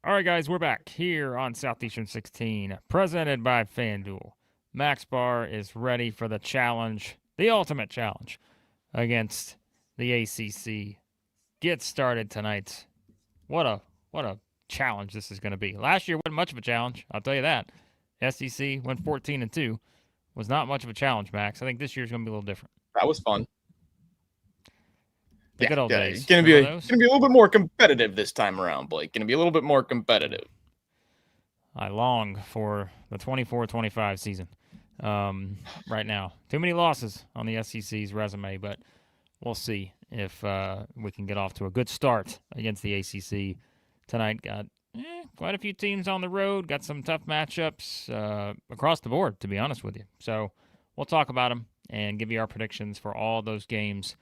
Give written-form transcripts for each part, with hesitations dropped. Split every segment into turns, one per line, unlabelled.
All right, guys, we're back here on Southeastern 16, presented by FanDuel. Max Barr is ready for the challenge, the ultimate challenge against the ACC. Get started tonight. What a challenge this is going to be. Last year wasn't much of a challenge, I'll tell you that. SEC went 14-2. Was not much of a challenge, Max. I think this year's going to be a little different.
That was fun.
The good old days.
It's gonna be a little bit more competitive this time around, Blake. Gonna be a little bit more competitive.
I long for the 24-25 season right now. Too many losses on the SEC's resume, but we'll see if we can get off to a good start against the ACC tonight. Got quite a few teams on the road. Got some tough matchups across the board, to be honest with you. So we'll talk about them and give you our predictions for all those games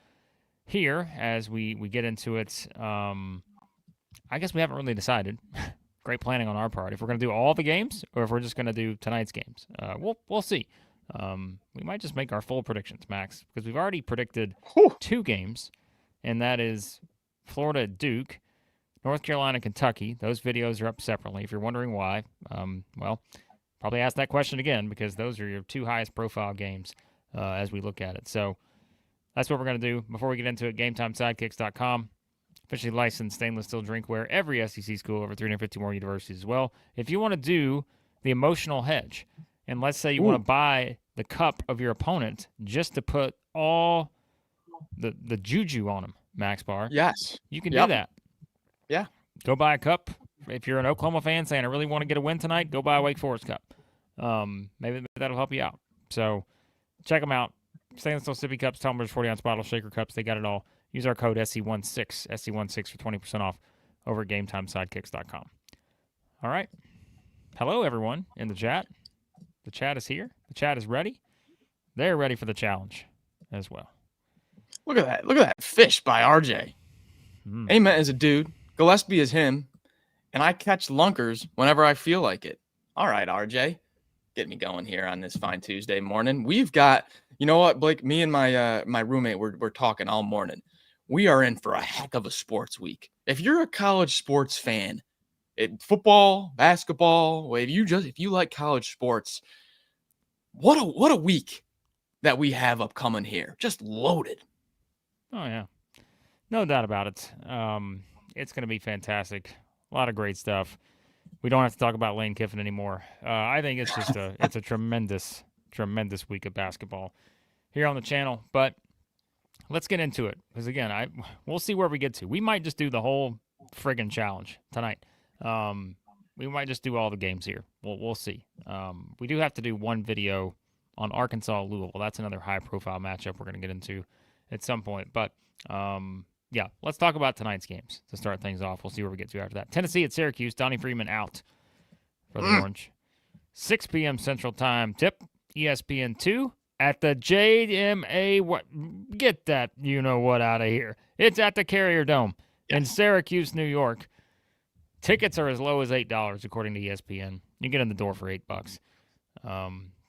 here as we get into it. I guess we haven't really decided. Great planning on our part. If we're going to do all the games or if we're just going to do tonight's games, we'll see. We might just make our full predictions, Max, because we've already predicted two games, and that is Florida at Duke, North Carolina, Kentucky. Those videos are up separately. If you're wondering why, well, probably ask that question again because those are your two highest profile games as we look at it. So that's what we're going to do. Before we get into it, GameTimeSidekicks.com. Officially licensed stainless steel drinkware. Every SEC school, over 350 more universities as well. If you want to do the emotional hedge, and let's say you want to buy the cup of your opponent just to put all the juju on them, Max Barr.
Yes.
You can do that.
Yeah.
Go buy a cup. If you're an Oklahoma fan saying, I really want to get a win tonight, go buy a Wake Forest cup. Maybe that'll help you out. So check them out. Stainless steel sippy cups, tumblers, 40-ounce bottles, shaker cups. They got it all. Use our code SC16 for 20% off over at GameTimeSidekicks.com. All right. Hello, everyone in the chat. The chat is here. The chat is ready. They're ready for the challenge as well.
Look at that. Look at that fish by RJ. Amen is a dude. Gillespie is him. And I catch lunkers whenever I feel like it. All right, RJ. Get me going here on this fine Tuesday morning. We've got, you know what, Blake? Me and my roommate, we're talking all morning. We are in for a heck of a sports week. If you're a college sports fan, football, basketball, if you like college sports, what a week that we have upcoming here. Just loaded.
Oh yeah, no doubt about it. It's going to be fantastic. A lot of great stuff. We don't have to talk about Lane Kiffin anymore. I think it's just it's a tremendous week of basketball here on the channel. But let's get into it because again, we'll see where we get to. We might just do the whole friggin' challenge tonight. We might just do all the games here. We'll see. We do have to do one video on Arkansas Louisville. That's another high profile matchup we're going to get into at some point. But yeah, let's talk about tonight's games to start things off. We'll see where we get to after that. Tennessee at Syracuse. Donnie Freeman out for the Orange. 6 p.m. Central Time tip. ESPN2 at the JMA. What? Get that you-know-what out of here. It's at the Carrier Dome in Syracuse, New York. Tickets are as low as $8 according to ESPN. You get in the door for $8.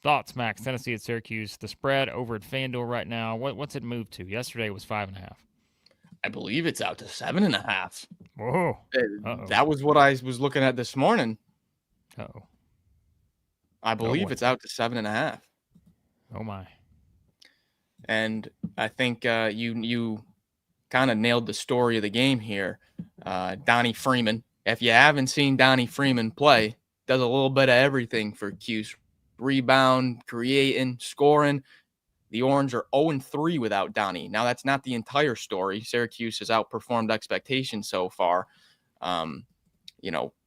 Thoughts, Max? Tennessee at Syracuse. The spread over at FanDuel right now. What's it moved to? Yesterday it was 5.5.
I believe it's out to 7.5.
Whoa.
That was what I was looking at this morning.
Uh-oh.
I believe it's out to 7.5.
Oh, my.
And I think you kind of nailed the story of the game here. Donnie Freeman. If you haven't seen Donnie Freeman play, does a little bit of everything for Cuse. Rebound, creating, scoring. The Orange are 0-3 without Donnie. Now, that's not the entire story. Syracuse has outperformed expectations so far.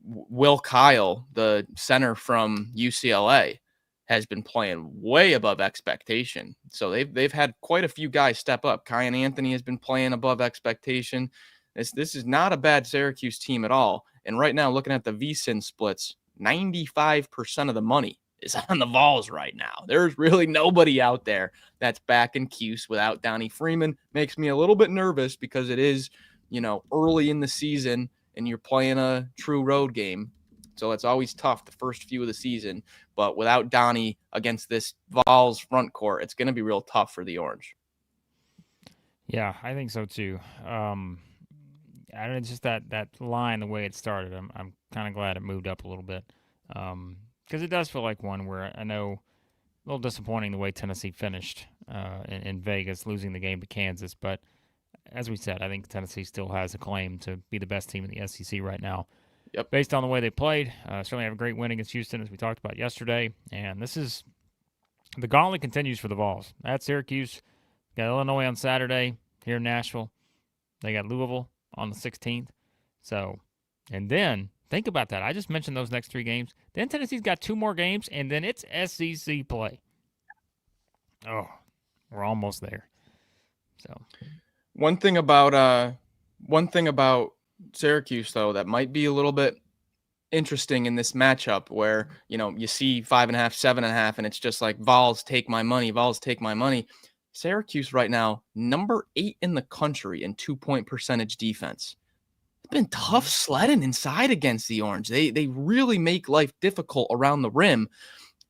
Will Kyle, the center from UCLA, has been playing way above expectation. So they've had quite a few guys step up. Kyan Anthony has been playing above expectation. This is not a bad Syracuse team at all. And right now, looking at the VSiN splits, 95% of the money is on the Vols right now. There's really nobody out there that's backing Cuse without Donnie Freeman. Makes me a little bit nervous because it is, early in the season and you're playing a true road game. So it's always tough the first few of the season. But without Donnie against this Vols front court, it's going to be real tough for the Orange.
Yeah, I think so too. I don't know, just that line, the way it started. I'm kind of glad it moved up a little bit, because it does feel like one where I know a little disappointing the way Tennessee finished in Vegas, losing the game to Kansas. But as we said, I think Tennessee still has a claim to be the best team in the SEC right now,
Yep.
based on the way they played. Certainly have a great win against Houston, as we talked about yesterday. And this is the gauntlet continues for the Vols. At Syracuse, got Illinois on Saturday here in Nashville. They got Louisville on the 16th. So, and then think about that. I just mentioned those next 3 games. Then Tennessee's got 2 more games, and then it's SEC play. Oh, we're almost there. So,
one thing about Syracuse though that might be a little bit interesting in this matchup, where you see 5.5, 7.5, and it's just like Vols take my money, Vols take my money. Syracuse right now, number 8 in the country in 2-point percentage defense. It's been tough sledding inside against the Orange. They really make life difficult around the rim.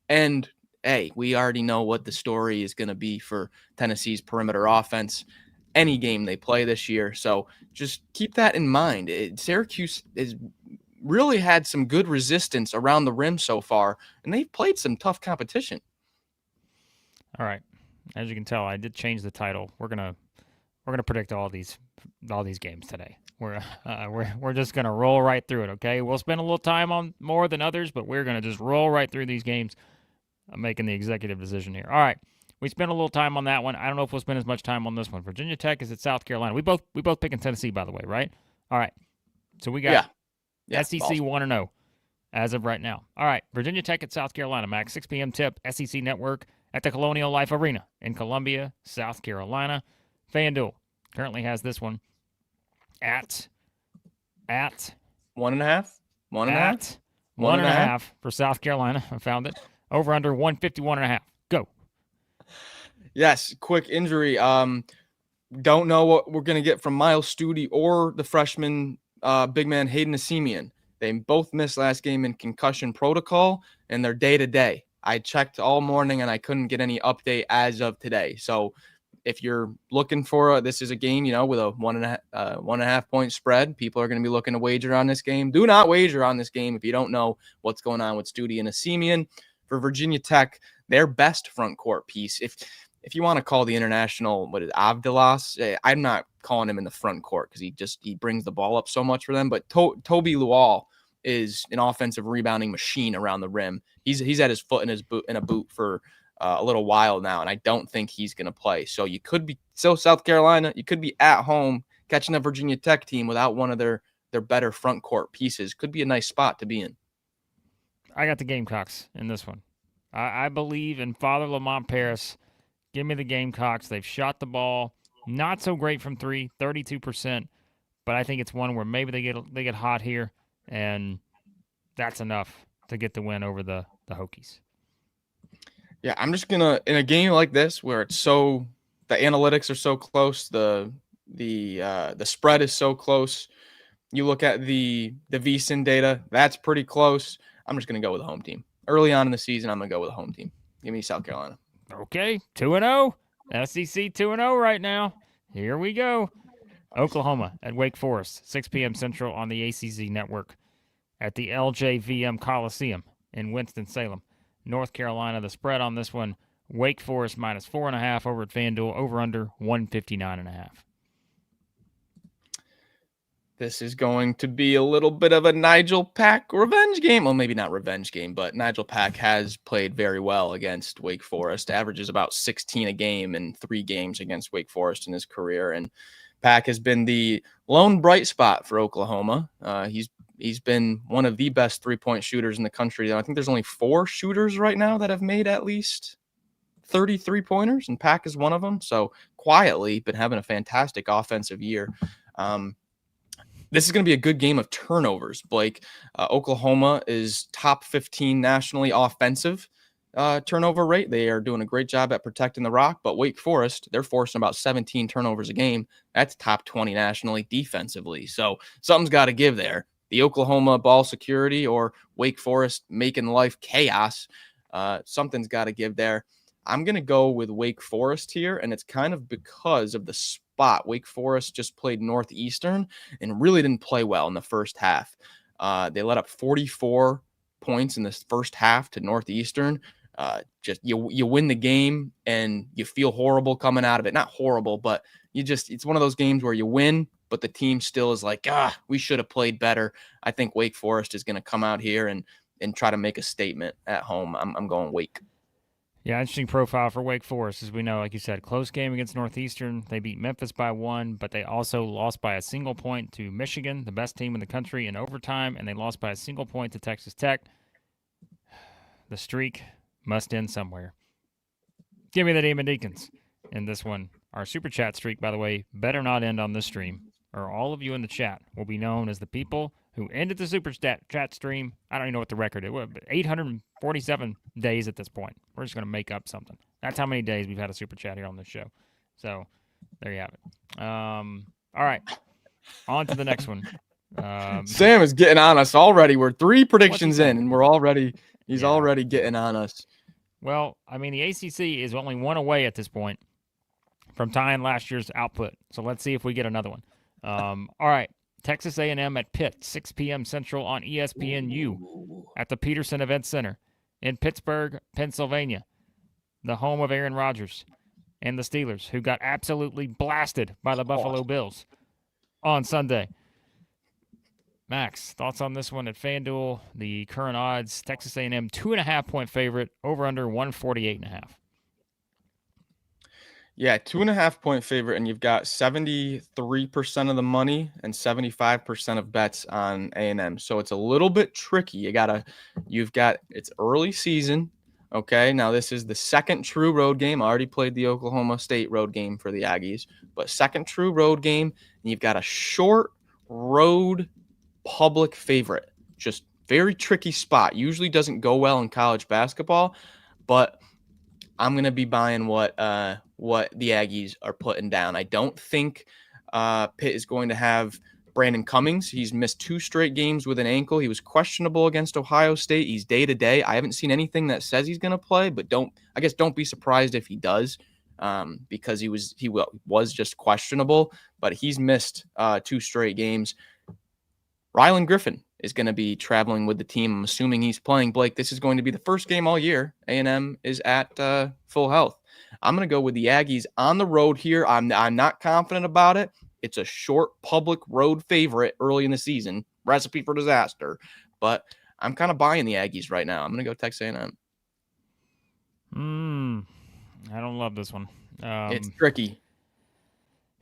And hey, we already know what the story is going to be for Tennessee's perimeter offense any game they play this year. So just keep that in mind. Syracuse has really had some good resistance around the rim so far, and they've played some tough competition.
All right. As you can tell, I did change the title. We're gonna predict all these games today. We're just gonna roll right through it. Okay, we'll spend a little time on more than others, but we're gonna just roll right through these games. I'm making the executive decision here. All right, we spent a little time on that one. I don't know if we'll spend as much time on this one. Virginia Tech is at South Carolina. We both picking Tennessee, by the way, right? All right. So we got SEC 1-0 as of right now. All right, Virginia Tech at South Carolina, Max, 6 p.m. tip, SEC Network at the Colonial Life Arena in Columbia, South Carolina. FanDuel currently has this one at
1.5.
1.5 for South Carolina. I found it. Over under 151.5. Go.
Yes, quick injury. Don't know what we're going to get from Miles Studi or the freshman big man Hayden Asemian. They both missed last game in concussion protocol, and they're day-to-day. I checked all morning, and I couldn't get any update as of today. So if you're looking for this is a game, with a 1.5 point spread, people are going to be looking to wager on this game. Do not wager on this game if you don't know what's going on with Studi and Asemian. For Virginia Tech, their best front court piece, if you want to call the international, Avdilas, I'm not calling him in the front court because he brings the ball up so much for them. But Toby Lual is an offensive rebounding machine around the rim. He's had his foot in a boot for a little while now, and I don't think he's going to play. So you could be South Carolina. You could be at home catching a Virginia Tech team without one of their better front court pieces. Could be a nice spot to be in.
I got the Gamecocks in this one. I believe in Father Lamont Paris. Give me the Gamecocks. They've shot the ball not so great from 3, 32%, but I think it's one where maybe they get hot here, and that's enough to get the win over the Hokies.
Yeah, I'm just gonna, in a game like this where it's the analytics are so close, the spread is so close. You look at the VSiN data, that's pretty close. I'm just gonna go with the home team. Early on in the season, I'm gonna go with the home team. Give me South Carolina.
Okay, 2-0. SEC 2-0 right now. Here we go. Oklahoma at Wake Forest, 6 p.m. Central on the ACC Network at the LJVM Coliseum in Winston-Salem, North Carolina. The spread on this one, Wake Forest minus 4.5 over at FanDuel, over under 159.5.
This is going to be a little bit of a Nigel Pack revenge game. Well, maybe not revenge game, but Nigel Pack has played very well against Wake Forest. Averages about 16 a game in 3 games against Wake Forest in his career. And Pack has been the lone bright spot for Oklahoma. He's been one of the best 3-point shooters in the country. I think there's only 4 shooters right now that have made at least 30 3-pointers, and Pack is one of them. So quietly been having a fantastic offensive year. This is going to be a good game of turnovers, Blake. Oklahoma is top 15 nationally offensive turnover rate. They are doing a great job at protecting the rock, but Wake Forest, they're forcing about 17 turnovers a game. That's top 20 nationally defensively. So something's got to give there. The Oklahoma ball security or Wake Forest making life chaos, something's got to give there. I'm going to go with Wake Forest here, and it's kind of because of the spot. Wake Forest just played Northeastern and really didn't play well in the first half. They let up 44 points in the first half to Northeastern. Just you win the game and you feel horrible coming out of it. Not horrible, but it's one of those games where you win, but the team still is like, we should have played better. I think Wake Forest is going to come out here and try to make a statement at home. I'm going Wake.
Yeah, interesting profile for Wake Forest. As we know, like you said, close game against Northeastern. They beat Memphis by 1, but they also lost by a single point to Michigan, the best team in the country, in overtime, and they lost by a single point to Texas Tech. The streak must end somewhere. Give me the Demon Deacons in this one. Our Super Chat streak, by the way, better not end on this stream, or all of you in the chat will be known as the people who ended the Super Chat stream. I don't even know what the record is. 847 days at this point. We're just going to make up something. That's how many days we've had a Super Chat here on this show. So, there you have it. All right. On to the next one.
Sam is getting on us already. We're 3 predictions in, and he's already getting on us.
Well, I mean, the ACC is only 1 away at this point from tying last year's output. So let's see if we get another one. All right. Texas A&M at Pitt, 6 p.m. Central on ESPNU at the Peterson Event Center in Pittsburgh, Pennsylvania, the home of Aaron Rodgers and the Steelers, who got absolutely blasted by the Buffalo Bills on Sunday. Max, thoughts on this one at FanDuel? The current odds, Texas A&M 2.5-point favorite, over under 148.5.
Yeah, 2.5-point favorite, and you've got 73% of the money and 75% of bets on A&M. So it's a little bit tricky. It's early season. Okay, now this is the second true road game. I already played the Oklahoma State road game for the Aggies, but second true road game, and you've got a short road public favorite. Just very tricky spot. Usually doesn't go well in college basketball, but I'm going to be buying what the Aggies are putting down. I don't think Pitt is going to have Brandon Cummings. He's missed 2 straight games with an ankle. He was questionable against Ohio State. He's day-to-day. I haven't seen anything that says he's going to play, but don't be surprised if he does, because he was just questionable, but he's missed 2 straight games. Rylan Griffin is going to be traveling with the team. I'm assuming he's playing. Blake, this is going to be the first game all year A&M is at full health. I'm going to go with the Aggies on the road here. I'm not confident about it. It's a short public road favorite early in the season. Recipe for disaster. But I'm kind of buying the Aggies right now. I'm going to go Texas A&M.
I don't love this one.
It's tricky.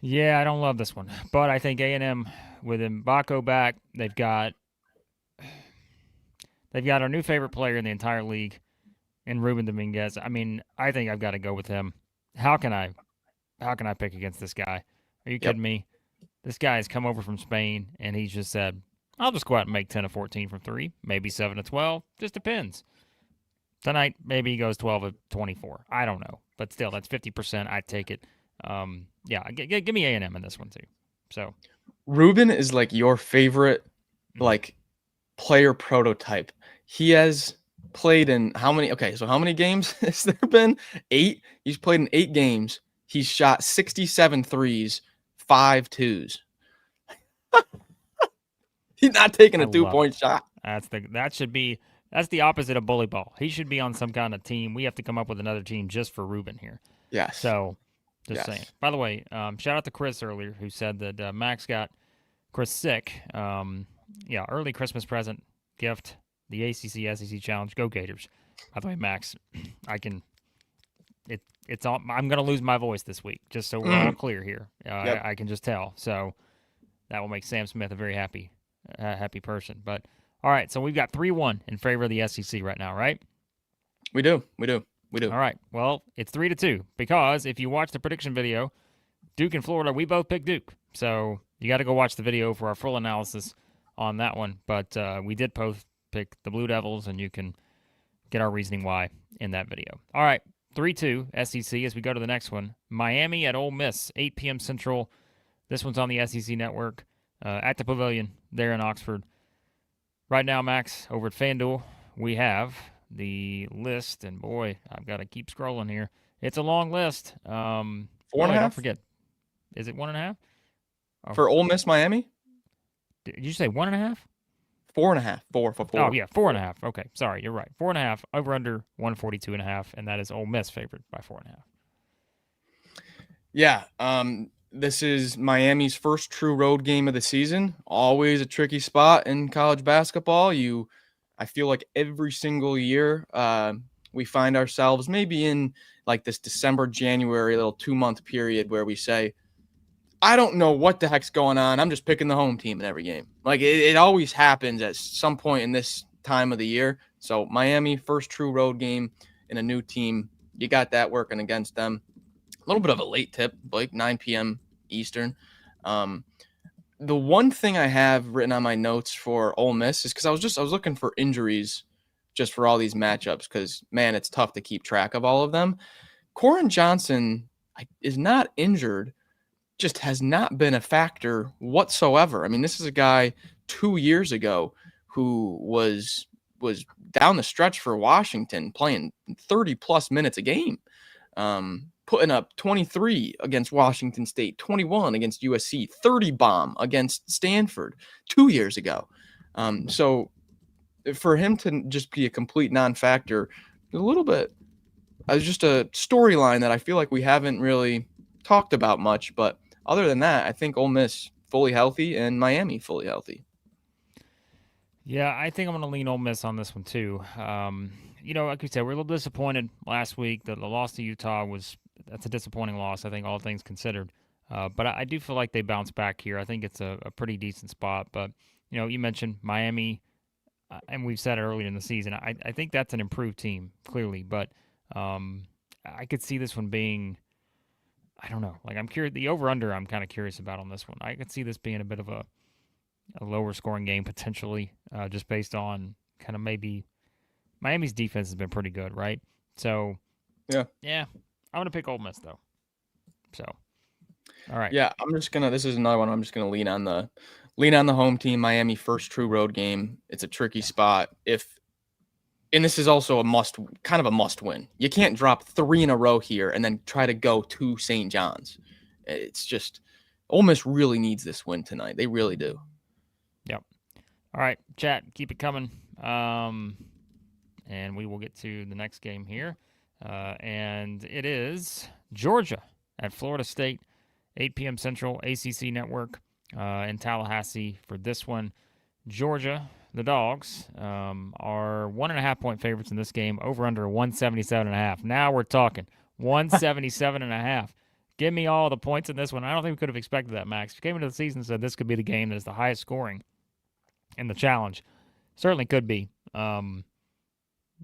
Yeah, I don't love this one. But I think A&M, with Mbako back, they've got our new favorite player in the entire league in Ruben Dominguez. I mean, I think I've got to go with him. How can I pick against this guy? Are you kidding me? This guy has come over from Spain, and he's just said, I'll just go out and make 10 of 14 from 3, maybe 7 of 12. Just depends. Tonight, maybe he goes 12 of 24. I don't know. But still, that's 50%. I'd take it. Give me A&M in this one, too. So,
Ruben is like your favorite, like, player prototype. He has played in how many games has there been? 8. He's played in 8 games. He's shot 67 threes, 5 twos. He's not taking a 2-point shot.
That's the opposite of bully ball. He should be on some kind of team. We have to come up with another team just for Ruben here.
Yes.
So, saying. By the way, shout out to Chris earlier, who said that Max got Chris sick. Early Christmas present gift, the ACC SEC Challenge. Go Gators. By the way, Max, it's all. I'm going to lose my voice this week, just so we're all clear here. I can just tell. So that will make Sam Smith a very happy person. But all right, so we've got 3-1 in favor of the SEC right now, right?
We do.
All right. Well, it's 3-2 because if you watch the prediction video, Duke and Florida, we both picked Duke. So you got to go watch the video for our full analysis on that one. But we did both pick the Blue Devils, and you can get our reasoning why in that video. All right. 3-2 SEC as we go to the next one. Miami at Ole Miss, 8 p.m. Central. This one's on the SEC Network at the Pavilion there in Oxford. Right now, Max, over at FanDuel, we have the list, and boy, I've got to keep scrolling here. It's a long list.
4.5?
Don't forget. Is it 1.5? Oh,
For Ole Miss, Miami,
did you say 1.5?
4.5, 4 for 4.
Oh yeah, 4.5. Okay, sorry, you're right. 4.5 over under 142.5, and that is Ole Miss favored by 4.5.
Yeah. This is Miami's first true road game of the season. Always a tricky spot in college basketball. I feel like every single year, we find ourselves maybe in like this December, January little 2-month period where we say, I don't know what the heck's going on. I'm just picking the home team in every game. Like it always happens at some point in this time of the year. So Miami, first true road game in a new team. You got that working against them. A little bit of a late tip, like 9 p.m. Eastern. The one thing I have written on my notes for Ole Miss is because I was looking for injuries just for all these matchups because, man, it's tough to keep track of all of them. Corin Johnson is not injured, just has not been a factor whatsoever. I mean, this is a guy 2 years ago who was down the stretch for Washington playing 30 plus minutes a game, putting up 23 against Washington State, 21 against USC, 30 bomb against Stanford 2 years ago. So for him to just be a complete non-factor, a little bit, just a storyline that I feel like we haven't really talked about much, but other than that, I think Ole Miss fully healthy and Miami fully healthy.
Yeah, I think I'm going to lean Ole Miss on this one too. Like we said, we're a little disappointed last week. The loss to Utah that's a disappointing loss, I think, all things considered. But I do feel like they bounce back here. I think it's a pretty decent spot. But, you mentioned Miami, and we've said it earlier in the season. I think that's an improved team, clearly. But I could see this one being, I don't know. Like, I'm curious. The over-under, I'm kind of curious about on this one. I could see this being a bit of a lower scoring game potentially, just based on kind of maybe Miami's defense has been pretty good, right? So, yeah, I'm gonna pick Ole Miss though. So, all right,
Yeah, this is another one. I'm just gonna lean on the home team. Miami first true road game. It's a tricky spot. And this is also kind of a must win. You can't drop 3 in a row here and then try to go to St. John's. It's just Ole Miss really needs this win tonight. They really do.
Yep. All right, chat, keep it coming. And we will get to the next game here. And it is Georgia at Florida State, 8 p.m. Central, ACC Network in Tallahassee for this one. Georgia, the Dogs, are 1.5-point favorites in this game, over under 177.5. Now we're talking 177.5. Give me all the points in this one. I don't think we could have expected that, Max. If you came into the season and said this could be the game that is the highest scoring in the challenge, certainly could be.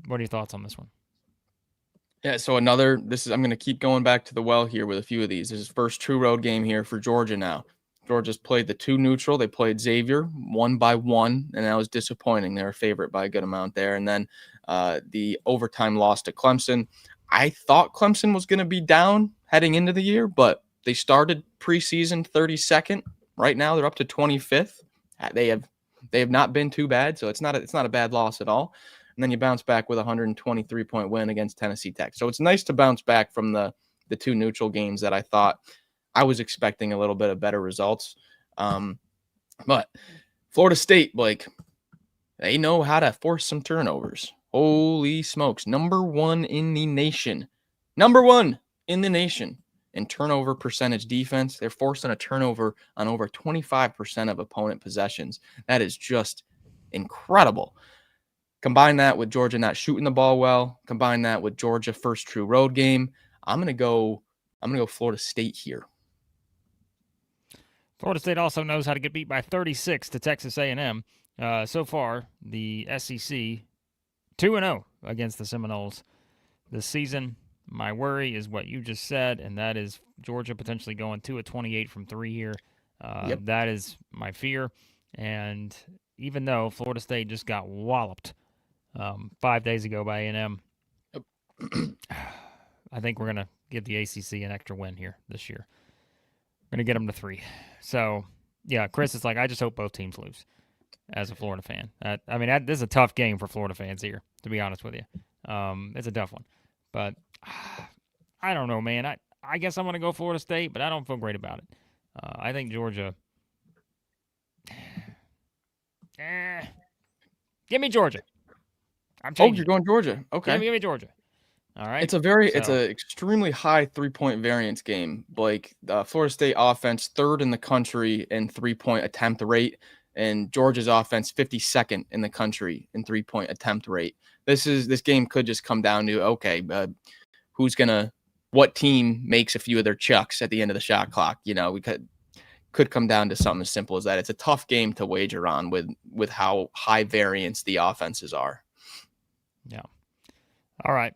What are your thoughts on this one?
Yeah, so I'm going to keep going back to the well here with a few of these. This is first true road game here for Georgia now. Georgia's played the 2 neutral. They played Xavier 1-1, and that was disappointing. They were a favorite by a good amount there. And then the overtime loss to Clemson. I thought Clemson was going to be down heading into the year, but they started preseason 32nd. Right now, they're up to 25th. They have not been too bad, so it's not a bad loss at all. And then you bounce back with a 123-point win against Tennessee Tech. So it's nice to bounce back from the 2 neutral games that I thought I was expecting a little bit of better results. But Florida State, Blake, they know how to force some turnovers. Holy smokes. Number 1 in the nation. Number 1 in the nation in turnover percentage defense. They're forcing a turnover on over 25% of opponent possessions. That is just incredible. Combine that with Georgia not shooting the ball well. Combine that with Georgia first true road game. I'm gonna go Florida State here.
Florida State also knows how to get beat by 36 to Texas A&M. So far, the SEC 2-0 against the Seminoles this season. My worry is what you just said, and that is Georgia potentially going 2 of 28 from 3 here.
Yep.
That is my fear. And even though Florida State just got walloped 5 days ago by A&M,
Yep.
I think we're going to give the ACC an extra win here this year. We're going to get them to 3. So, yeah, Chris, it's like I just hope both teams lose as a Florida fan. This is a tough game for Florida fans here, to be honest with you. It's a tough one. But I don't know, man. I guess I'm going to go Florida State, but I don't feel great about it. I think Georgia. Give me Georgia. I'm changing.
You're going Georgia. Okay.
Give me Georgia. All right.
It's a extremely high 3-point variance game. Blake, Florida State offense third in the country in 3-point attempt rate, and Georgia's offense 52nd in the country in 3-point attempt rate. This game could just come down to what team makes a few of their chucks at the end of the shot clock. We could come down to something as simple as that. It's a tough game to wager on with how high variance the offenses are.
Yeah. All right.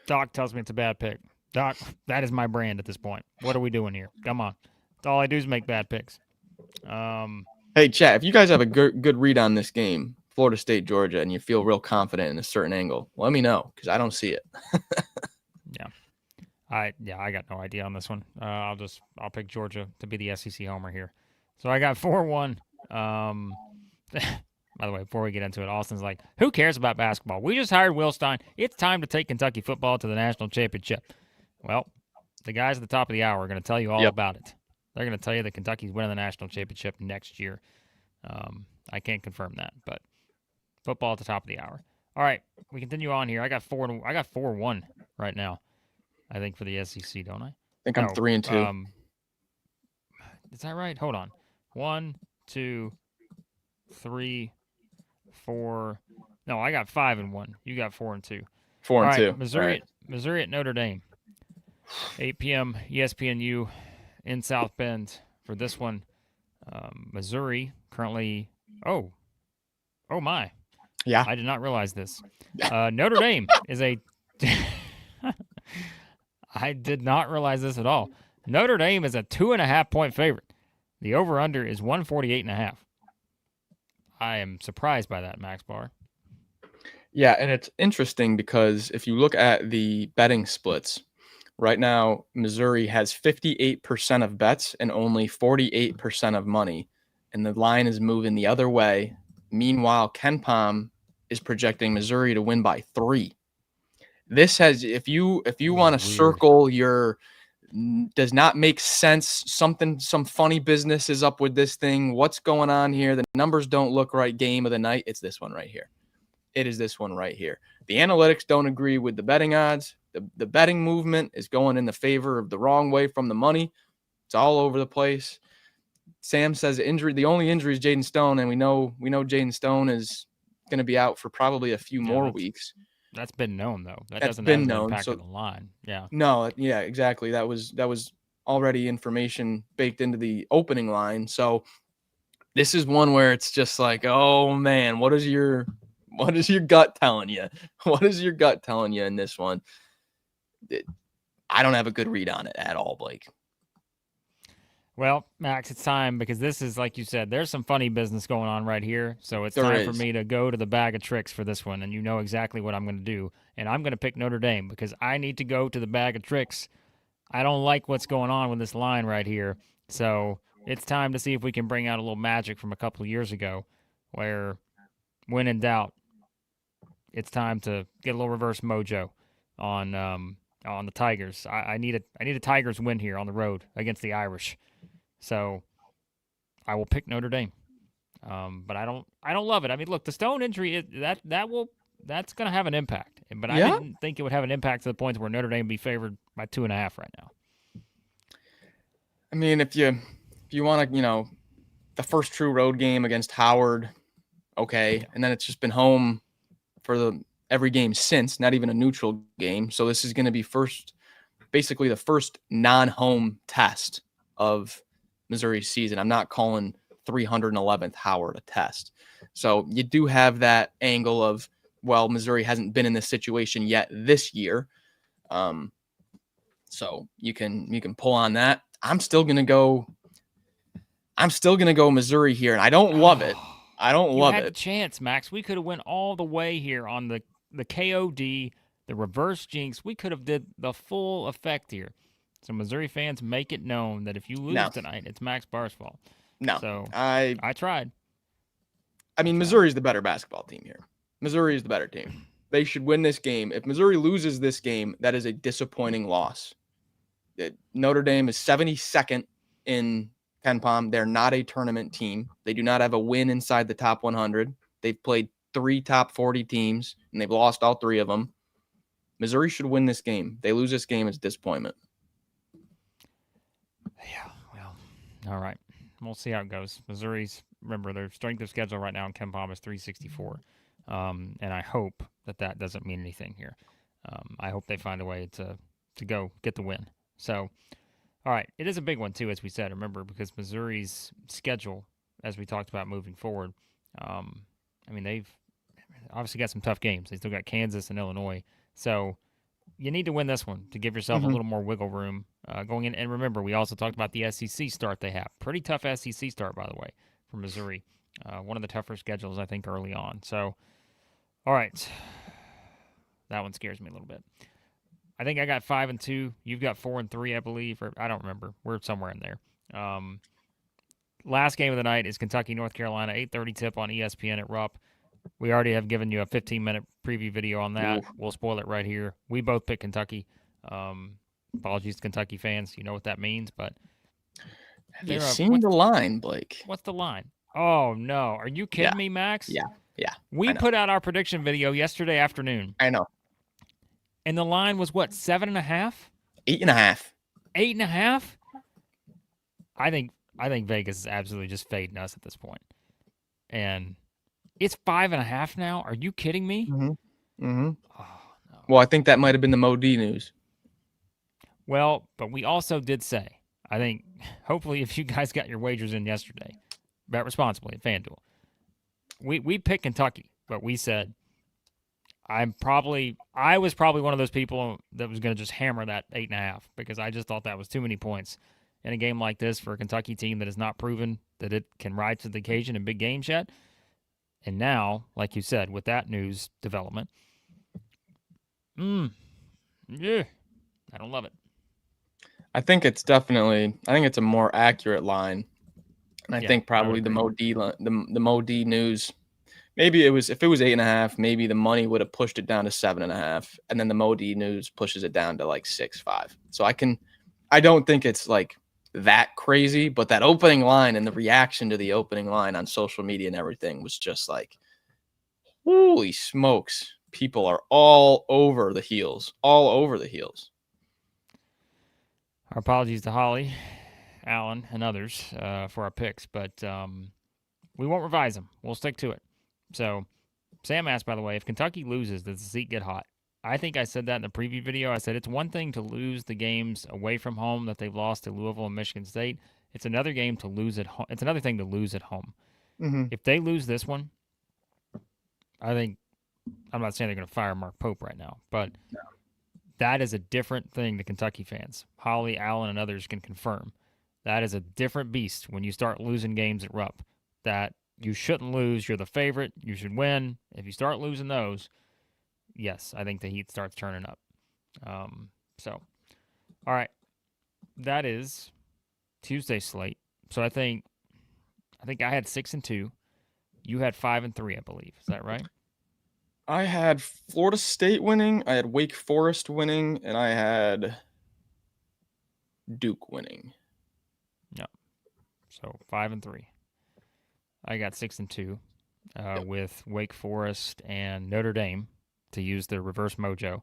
Doc tells me it's a bad pick. Doc, that is my brand at this point. What are we doing here? Come on. That's all I do is make bad picks.
Hey, chat, if you guys have a good read on this game, Florida State, Georgia, and you feel real confident in a certain angle, let me know because I don't see it.
Yeah. I got no idea on this one. I'll pick Georgia to be the SEC homer here. So I got 4-1. By the way, before we get into it, Austin's like, who cares about basketball? We just hired Will Stein. It's time to take Kentucky football to the national championship. Well, the guys at the top of the hour are going to tell you all about it. They're going to tell you that Kentucky's winning the national championship next year. I can't confirm that, but football at the top of the hour. All right, we continue on here. I got 4-1 right now. I think for the SEC, don't I?
I think I'm 3-2.
Is that right? Hold on. 1, 2, 3, 4. No, I got 5-1. You got 4-2.
4-2.
Missouri at Notre Dame. 8 p.m. ESPNU in South Bend for this one. Missouri currently. Oh my.
Yeah.
I did not realize this. Notre Dame is a. I did not realize this at all. Notre Dame is a 2.5-point favorite. The over/under is 148.5. I am surprised by that, Max Barr.
Yeah, and it's interesting because if you look at the betting splits, right now Missouri has 58% of bets and only 48% of money, and the line is moving the other way. Meanwhile, KenPom is projecting Missouri to win by 3. This has, if you want to circle your does not make sense, some funny business is up with this thing. What's going on here? The numbers don't look right. Game of the night. It's this one right here. It is this one right here. The analytics don't agree with the betting odds. The betting movement is going in the favor of the wrong way from the money. It's all over the place. Sam says the only injury is Jaden Stone, and we know Jaden Stone is going to be out for probably a few more weeks.
That's been known, though. That
That's
doesn't
been
have an
known,
impact
so-
on the line. Yeah.
No, yeah, exactly. That was already information baked into the opening line. So this is one where it's just like, oh man, what is your gut telling you? What is your gut telling you in this one? I don't have a good read on it at all, Blake.
Well, Max, it's time because this is, like you said, there's some funny business going on right here. So it's time for me to go to the bag of tricks for this one, and you know exactly what I'm going to do. And I'm going to pick Notre Dame because I need to go to the bag of tricks. I don't like what's going on with this line right here. So it's time to see if we can bring out a little magic from a couple of years ago where, when in doubt, it's time to get a little reverse mojo on the Tigers. I need a Tigers win here on the road against the Irish. So I will pick Notre Dame. But I don't love it. I mean, look, the Stone injury that's going to have an impact. But I didn't think it would have an impact to the point where Notre Dame would be favored by 2.5 right now.
I mean, if you want to, the first true road game against Howard, okay, and then it's just been home for every game since, not even a neutral game. So this is going to be basically the first non-home test of Missouri's season. I'm not calling 311th Howard a test. So you do have that angle of, well, Missouri hasn't been in this situation yet this year. So you can pull on that. I'm still gonna go Missouri here, and I don't love it. I don't love it.
You had a chance, Max. We could have went all the way here on the KOD, the reverse jinx. We could have did the full effect here. So Missouri fans, make it known that if you lose tonight, it's Max Barr's fault.
No,
so I tried.
I mean, Missouri's the better basketball team here. Missouri is the better team. They should win this game. If Missouri loses this game, that is a disappointing loss. Notre Dame is 72nd in KenPom. They're not a tournament team. They do not have a win inside the top 100. They've played 3 top 40 teams, and they've lost all 3 of them. Missouri should win this game. They lose this game, it's disappointment.
Yeah, well, all right. We'll see how it goes. Missouri's, remember, their strength of schedule right now in KenPom is 364. And I hope that doesn't mean anything here. I hope they find a way to go get the win. So, all right. It is a big one, too, as we said, remember, because Missouri's schedule, as we talked about moving forward, they've obviously got some tough games. They still got Kansas and Illinois. So you need to win this one to give yourself a little more wiggle room going in. And remember, we also talked about the SEC start they have. Pretty tough SEC start, by the way, for Missouri. One of the tougher schedules, I think, early on. So, all right. That one scares me a little bit. I think I got 5-2. You've got 4-3, I believe. Or I don't remember. We're somewhere in there. Last game of the night is Kentucky, North Carolina, 8:30 tip on ESPN at Rupp. We already have given you a 15-minute preview video on that. Ooh. We'll spoil it right here. We both pick Kentucky. Apologies to Kentucky fans. You know what that means, but
have you seen the line, Blake?
What's the line? Oh, no. Are you kidding me, Max?
Yeah.
We put out our prediction video yesterday afternoon.
I know.
And the line was what, 7.5?
8.5.
8.5? I think Vegas is absolutely just fading us at this point. And it's 5.5 now. Are you kidding me?
Mm-hmm. Oh, no. Well, I think that might have been the Mo D news.
Well, but we also did say, I think, hopefully if you guys got your wagers in yesterday, bet responsibly at FanDuel. We picked Kentucky, but we said I was probably one of those people that was going to just hammer that 8.5 because I just thought that was too many points in a game like this for a Kentucky team that has not proven that it can rise to the occasion in big games yet. And now, like you said, with that news development, yeah, I don't love it.
I think it's a more accurate line. And I think probably the Mo D news, maybe if it was 8.5, maybe the money would have pushed it down to 7.5, and then the Mo D news pushes it down to like 6.5. So I don't think it's like that crazy, but that opening line and the reaction to the opening line on social media and everything was just like, holy smokes, people are all over the heels.
Our apologies to Holly, Alan, and others for our picks, but we won't revise them. We'll stick to it. So Sam asked, by the way, if Kentucky loses, does the seat get hot? I think I said that in the preview video. I said it's one thing to lose the games away from home that they've lost to Louisville and Michigan State. It's another game to lose at home. It's another thing to lose at home. Mm-hmm. If they lose this one, I'm not saying they're going to fire Mark Pope right now, but that is a different thing to Kentucky fans. Holly, Allen, and others can confirm. That is a different beast when you start losing games at Rupp. That you shouldn't lose. You're the favorite. You should win. If you start losing those, yes, I think the heat starts turning up. All right. That is Tuesday slate. So I think I had 6-2. You had 5-3, I believe. Is that right?
I had Florida State winning, I had Wake Forest winning, and I had Duke winning.
No. So 5-3. I got 6-2 with Wake Forest and Notre Dame, to use the reverse mojo,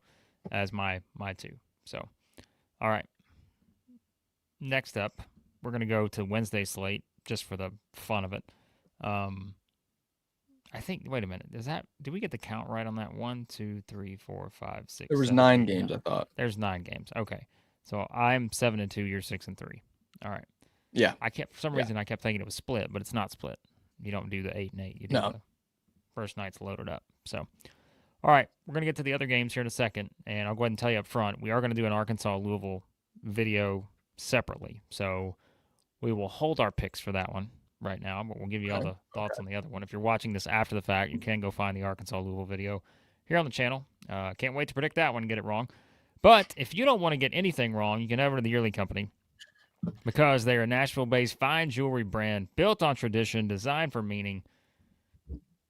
as my two. So, all right. Next up, we're going to go to Wednesday slate, just for the fun of it. I think, wait a minute. Did we get the count right on that? 1, 2, 3, 4, 5, 6.
There was
7,
9
8,
games,
9.
I thought.
There's 9 games. Okay. So I'm 7-2, you're 6-3. All right.
Yeah.
For some reason, I kept thinking it was split, but it's not split. You don't do the 8-8. You do the first night's loaded up. So, all right. We're going to get to the other games here in a second, and I'll go ahead and tell you up front, we are going to do an Arkansas-Louisville video separately. So we will hold our picks for that one right now, but we'll give you all the thoughts on the other one. If you're watching this after the fact, you can go find the Arkansas-Louisville video here on the channel. Can't wait to predict that one and get it wrong. But if you don't want to get anything wrong, you can head over to the Yearly Company, because they're a Nashville-based fine jewelry brand built on tradition, designed for meaning.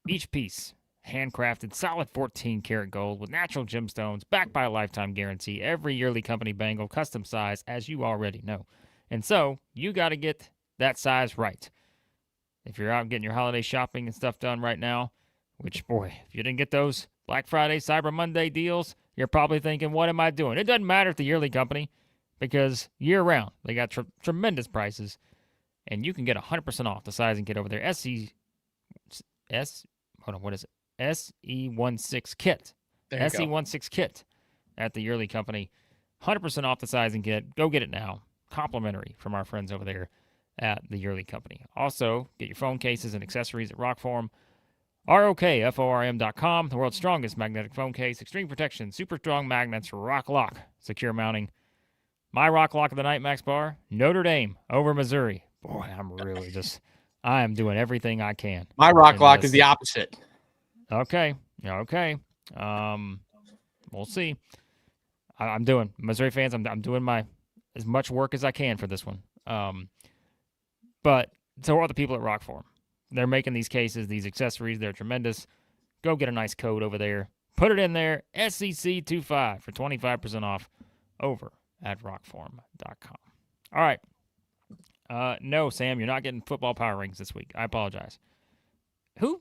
Each piece handcrafted, solid 14-karat gold with natural gemstones, backed by a lifetime guarantee. Every yearly company bangle, custom size, as you already know. And so, you got to get that size right. If you're out getting your holiday shopping and stuff done right now, which, boy, if you didn't get those Black Friday, Cyber Monday deals, you're probably thinking, what am I doing? It doesn't matter at the yearly company because year-round, they got tremendous prices, and you can get 100% off the sizing kit over there. SE16 kit. SE16 kit at the yearly company. 100% off the sizing kit. Go get it now. Complimentary from our friends over there at the yearly company. Also, get your phone cases and accessories at Rockform. RokForm.com, the world's strongest magnetic phone case. Extreme protection, super strong magnets, RokLock, secure mounting. My RokLock of the night, Max Barr, Notre Dame over Missouri. Boy, I am doing everything I can.
My RokLock is the opposite.
Okay. We'll see. I'm doing, Missouri fans, I'm doing as much work as I can for this one. But so are the people at Rockform. They're making these cases, these accessories. They're tremendous. Go get a nice code over there. Put it in there, SEC25 for 25% off over at rockform.com. All right. No, Sam, you're not getting football power rings this week. I apologize. Who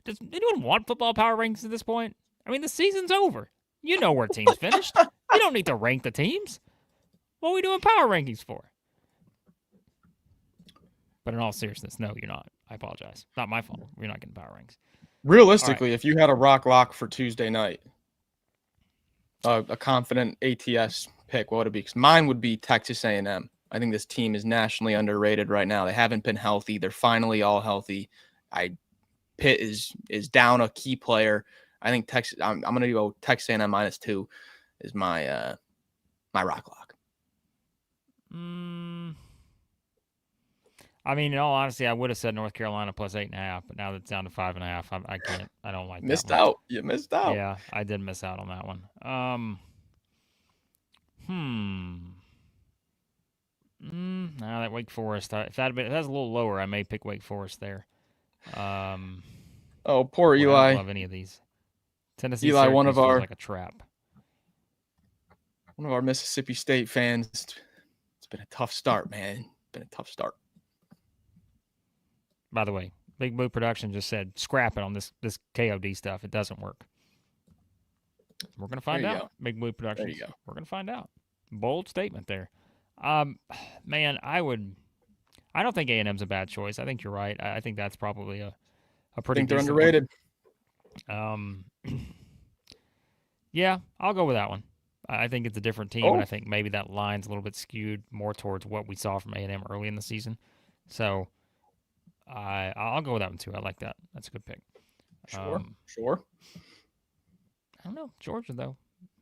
does anyone want football power rings at this point? I mean, the season's over. You know where teams finished. You don't need to rank the teams. What are we doing power rankings for? But in all seriousness, no, you're not. I apologize. Not my fault. You're not getting power rings.
Realistically, if you had a RokLock for Tuesday night, a confident ATS pick, what would it be? Because mine would be Texas A&M. I think this team is nationally underrated right now. They haven't been healthy. They're finally all healthy. Pitt is down a key player. I think Texas. I'm going to go Texas A&M -2 is my RokLock.
I mean, in all honesty, I would have said North Carolina plus 8.5, but now that's down to 5.5. I can't. I don't like that.
Missed out. You missed out.
Yeah, I did miss out on that one. Now that Wake Forest, if that's a little lower, I may pick Wake Forest there.
Oh, poor Eli.
I don't love any of these. Tennessee,
Eli,
Syracuse feels like a trap.
One of our Mississippi State fans. It's been a tough start, man. Been a tough start.
By the way, Big Blue Production just said scrap it on this KOD stuff. It doesn't work. We're gonna find out. Big Blue Production. There you go. We're gonna find out. Bold statement there. Man, I don't think A&M's a bad choice. I think you're right. I think that's probably a pretty.
I think they're underrated.
Yeah, I'll go with that one. I think it's a different team, and I think maybe that line's a little bit skewed more towards what we saw from A&M early in the season. So I'll go with that one too. I like that. That's a good pick.
Sure.
I don't know. Georgia, though.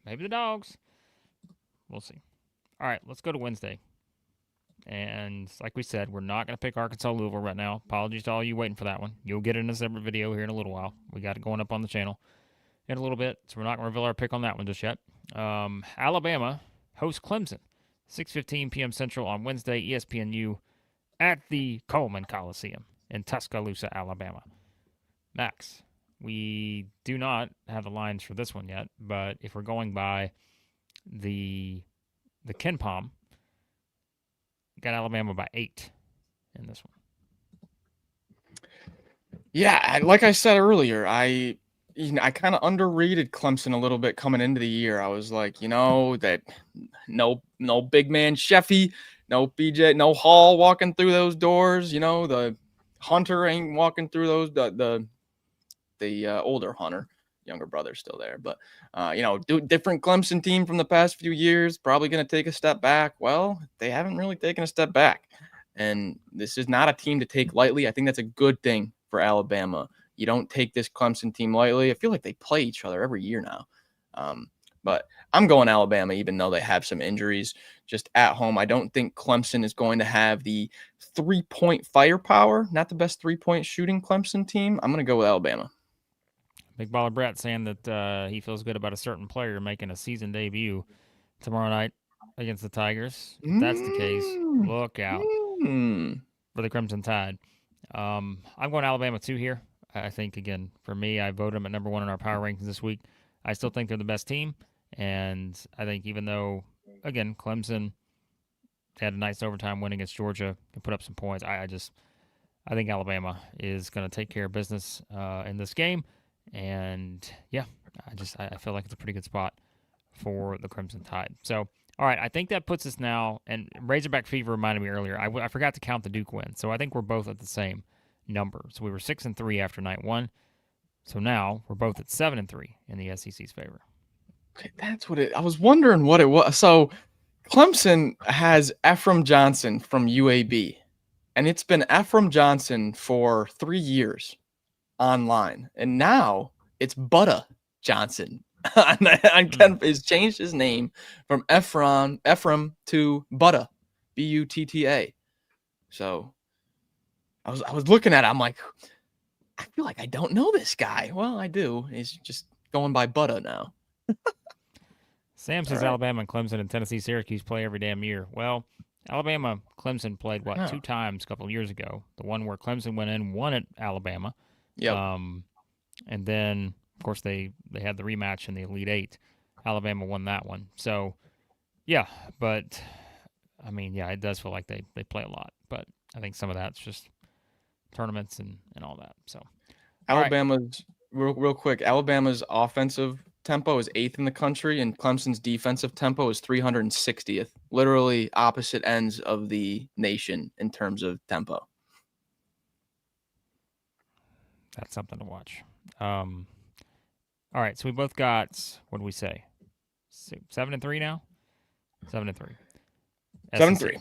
Maybe the Dogs. We'll see. All right, let's go to Wednesday. And like we said, we're not going to pick Arkansas Louisville right now. Apologies to all you waiting for that one. You'll get it in a separate video here in a little while. We got it going up on the channel in a little bit, so we're not going to reveal our pick on that one just yet. Alabama hosts Clemson, 6:15 p.m. Central on Wednesday, ESPNU, at the Coleman Coliseum in Tuscaloosa, Alabama. Max, we do not have the lines for this one yet, but if we're going by the Ken Palm, got Alabama by 8 in this one.
Yeah, like I said earlier, I kind of underrated Clemson a little bit coming into the year. I was like, that no big man Sheffy, no BJ, no Hall walking through those doors. The Hunter ain't walking through those. The older Hunter, younger brother's still there, but different Clemson team from the past few years, probably going to take a step back. Well, they haven't really taken a step back, and this is not a team to take lightly. I think that's a good thing for Alabama. You don't take this Clemson team lightly. I feel like they play each other every year now. But I'm going Alabama, even though they have some injuries just at home. I don't think Clemson is going to have the 3-point firepower, not the best 3-point shooting Clemson team. I'm going to go with Alabama.
Big Baller Brett saying that he feels good about a certain player making a season debut tomorrow night against the Tigers. If that's the case, look out for the Crimson Tide. I'm going Alabama 2 here. I think, again, for me, I voted them at number 1 in our power rankings this week. I still think they're the best team. And I think even though, again, Clemson had a nice overtime win against Georgia, can put up some points, I think Alabama is going to take care of business in this game. And, yeah, I feel like it's a pretty good spot for the Crimson Tide. So, all right, I think that puts us now, and Razorback Fever reminded me earlier, I forgot to count the Duke win. So I think we're both at the same number. So we were 6-3 after night 1. So now we're both at 7-3 in the SEC's favor.
Okay, that's what I was wondering what it was. So Clemson has Ephraim Johnson from UAB, and it's been Ephraim Johnson for 3 years online, and now it's Butta Johnson. He's changed his name from Ephraim to Butta, Butta. So I was looking at it. I'm like, I feel like I don't know this guy. Well, I do. He's just going by Butta now.
Sam says Alabama and Clemson and Tennessee, Syracuse play every damn year. Well, Alabama, Clemson played, 2 times a couple of years ago. The one where Clemson went in, won at Alabama.
Yep.
And then, of course, they had the rematch in the Elite Eight. Alabama won that one. So, yeah, but, I mean, yeah, it does feel like they play a lot. But I think some of that's just tournaments and all that. So,
Alabama's, real quick, Alabama's offensive tempo is 8th in the country, and Clemson's defensive tempo is 360th. Literally opposite ends of the nation in terms of tempo.
That's something to watch. All right, so we both got, what did we say? 7-3 now? 7-3.
7-3.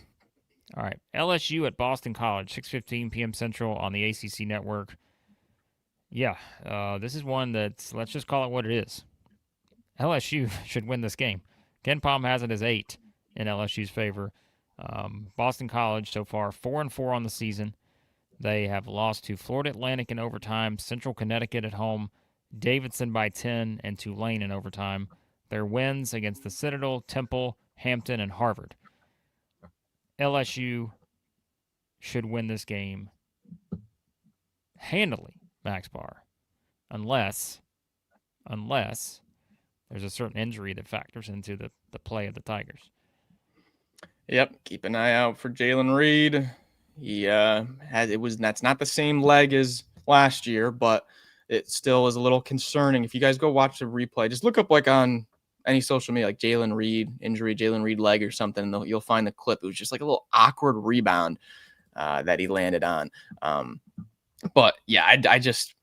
All right, LSU at Boston College, 6:15 p.m. Central on the ACC Network. Yeah, this is one that's, let's just call it what it is. LSU should win this game. Ken Palm has it as 8 in LSU's favor. Boston College so far 4-4 on the season. They have lost to Florida Atlantic in overtime, Central Connecticut at home, Davidson by 10, and Tulane in overtime. Their wins against the Citadel, Temple, Hampton, and Harvard. LSU should win this game handily, Max Barr, unless there's a certain injury that factors into the play of the Tigers.
Yep, keep an eye out for Jalen Reed. He that's not the same leg as last year, but it still is a little concerning. If you guys go watch the replay, just look up like on any social media, like Jalen Reed injury, Jalen Reed leg or something, and you'll find the clip. It was just like a little awkward rebound that he landed on. But yeah, I just,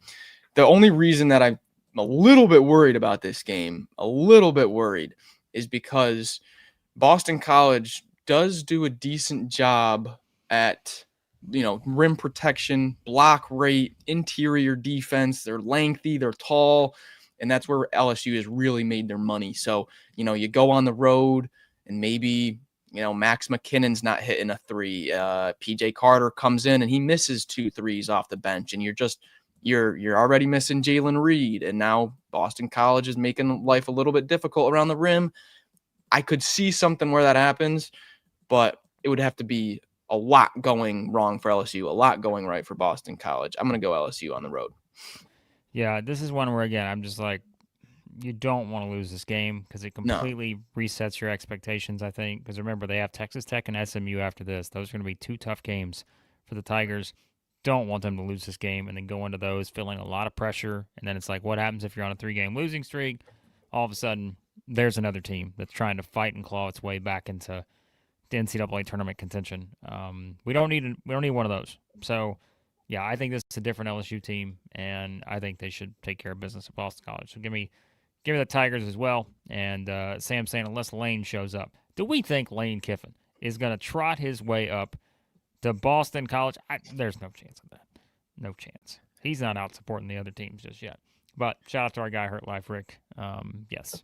the only reason that I'm a little bit worried about this game, is because Boston College does do a decent job at, rim protection, block rate, interior defense. They're lengthy, they're tall, and that's where LSU has really made their money. So, you go on the road and maybe, Max McKinnon's not hitting a 3. PJ Carter comes in and he misses 2 threes off the bench, and you're already missing Jalen Reed, and now Boston College is making life a little bit difficult around the rim. I could see something where that happens, but it would have to be a lot going wrong for LSU, a lot going right for Boston College. I'm going to go LSU on the road.
Yeah, this is one where, again, I'm just like, you don't want to lose this game because it completely resets your expectations, I think. Because remember, they have Texas Tech and SMU after this. Those are going to be 2 tough games for the Tigers. Don't want them to lose this game and then go into those feeling a lot of pressure. And then it's like, what happens if you're on a 3-game losing streak? All of a sudden, there's another team that's trying to fight and claw its way back into the NCAA tournament contention. We don't need one of those. So, yeah, I think this is a different LSU team, and I think they should take care of business at Boston College. So give me the Tigers as well. And Sam saying, unless Lane shows up. Do we think Lane Kiffin is going to trot his way up to Boston College? There's no chance of that. No chance. He's not out supporting the other teams just yet. But shout out to our guy, Hurt Life Rick. Yes.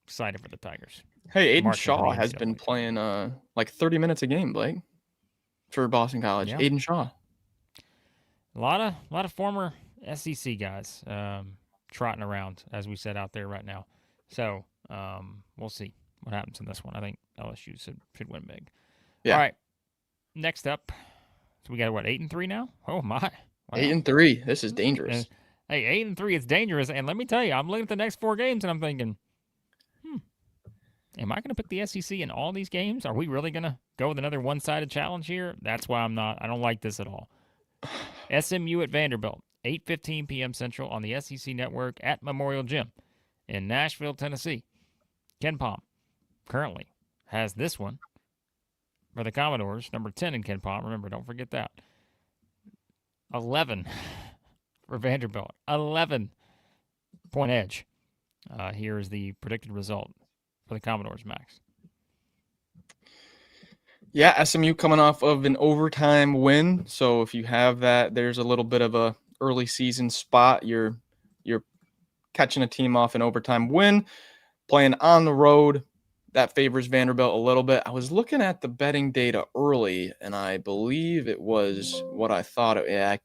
Excited for the Tigers.
Hey, Aiden Shaw has been playing like 30 minutes a game, Blake, for Boston College. Yeah. Aiden Shaw.
A lot of former SEC guys trotting around, as we said out there right now. So we'll see what happens in this one. I think LSU should win big. Yeah. All right. Next up, so we got 8-3 now? Oh my, Wow.
8-3. This is dangerous.
And, hey, 8-3, it's dangerous. And let me tell you, I'm looking at the next 4 games and I'm thinking, am I going to pick the SEC in all these games? Are we really going to go with another one-sided challenge here? That's why I don't like this at all. SMU at Vanderbilt, 8:15 p.m. Central on the SEC Network at Memorial Gym in Nashville, Tennessee. Ken Pom currently has this one for the Commodores, number 10 in Ken Pom. Remember, don't forget that. 11 for Vanderbilt. 11-point edge. Here is the predicted result for the Commodores, Max.
Yeah, SMU coming off of an overtime win. So if you have that, there's a little bit of a early season spot. You're catching a team off an overtime win, playing on the road. That favors Vanderbilt a little bit. I was looking at the betting data early, and I believe it was what I thought. I